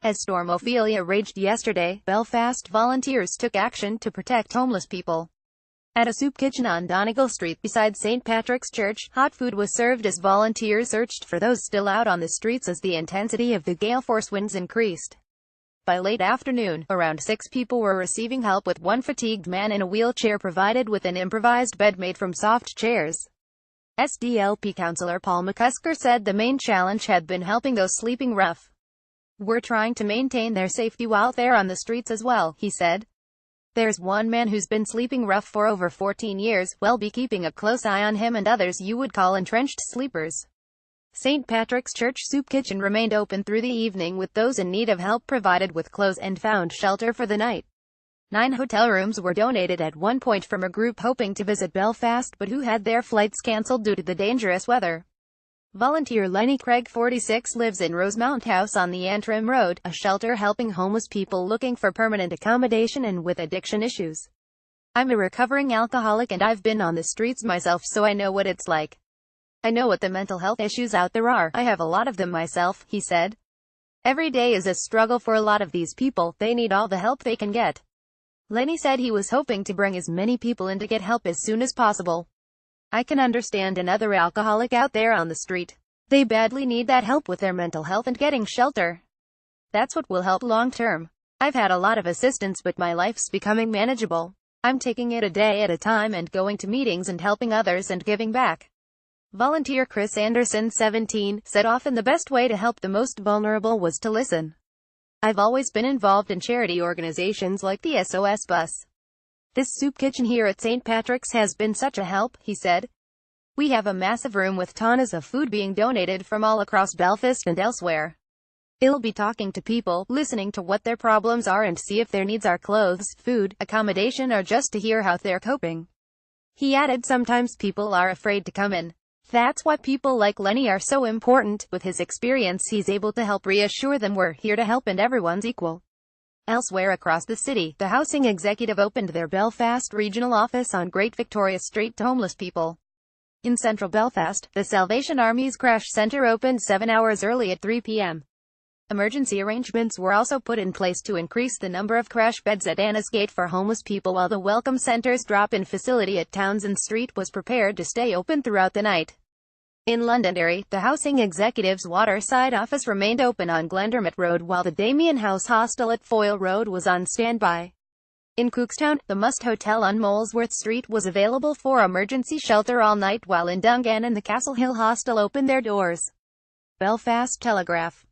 As Storm Ophelia raged yesterday, Belfast volunteers took action to protect homeless people. At a soup kitchen on Donegal Street beside St. Patrick's Church, hot food was served as volunteers searched for those still out on the streets as the intensity of the gale force winds increased. By late afternoon, around 6 people were receiving help, with one fatigued man in a wheelchair provided with an improvised bed made from soft chairs. SDLP councillor Paul McCusker said the main challenge had been helping those sleeping rough. "We're trying to maintain their safety while they're on the streets as well," he said. "There's one man who's been sleeping rough for over 14 years, we'll be keeping a close eye on him, and others you would call entrenched sleepers." St. Patrick's Church Soup Kitchen remained open through the evening, with those in need of help provided with clothes and found shelter for the night. 9 hotel rooms were donated at one point from a group hoping to visit Belfast but who had their flights cancelled due to the dangerous weather. Volunteer Lenny Craig, 46, lives in Rosemount House on the Antrim Road, a shelter helping homeless people looking for permanent accommodation and with addiction issues. "I'm a recovering alcoholic and I've been on the streets myself, so I know what it's like. I know what the mental health issues out there are. I have a lot of them myself," he said. "Every day is a struggle for a lot of these people. They need all the help they can get." Lenny said he was hoping to bring as many people in to get help as soon as possible. "I can understand another alcoholic out there on the street. They badly need that help with their mental health and getting shelter. That's what will help long term. I've had a lot of assistance but my life's becoming manageable. I'm taking it a day at a time and going to meetings and helping others and giving back." Volunteer Chris Anderson, 17, said often the best way to help the most vulnerable was to listen. "I've always been involved in charity organizations like the SOS Bus. This soup kitchen here at St. Patrick's has been such a help," he said. "We have a massive room with tonnes of food being donated from all across Belfast and elsewhere. It'll be talking to people, listening to what their problems are and see if their needs are clothes, food, accommodation, or just to hear how they're coping." He added, "Sometimes people are afraid to come in. That's why people like Lenny are so important. With his experience he's able to help reassure them we're here to help and everyone's equal." Elsewhere across the city, the housing executive opened their Belfast regional office on Great Victoria Street to homeless people. In central Belfast, the Salvation Army's crash centre opened 7 hours early at 3 p.m. Emergency arrangements were also put in place to increase the number of crash beds at Anna's Gate for homeless people, while the Welcome Centre's drop-in facility at Townsend Street was prepared to stay open throughout the night. In Londonderry, the housing executive's waterside office remained open on Glendermott Road, while the Damien House Hostel at Foyle Road was on standby. In Cookstown, the Must Hotel on Molesworth Street was available for emergency shelter all night, while in Dungannon the Castle Hill Hostel opened their doors. Belfast Telegraph.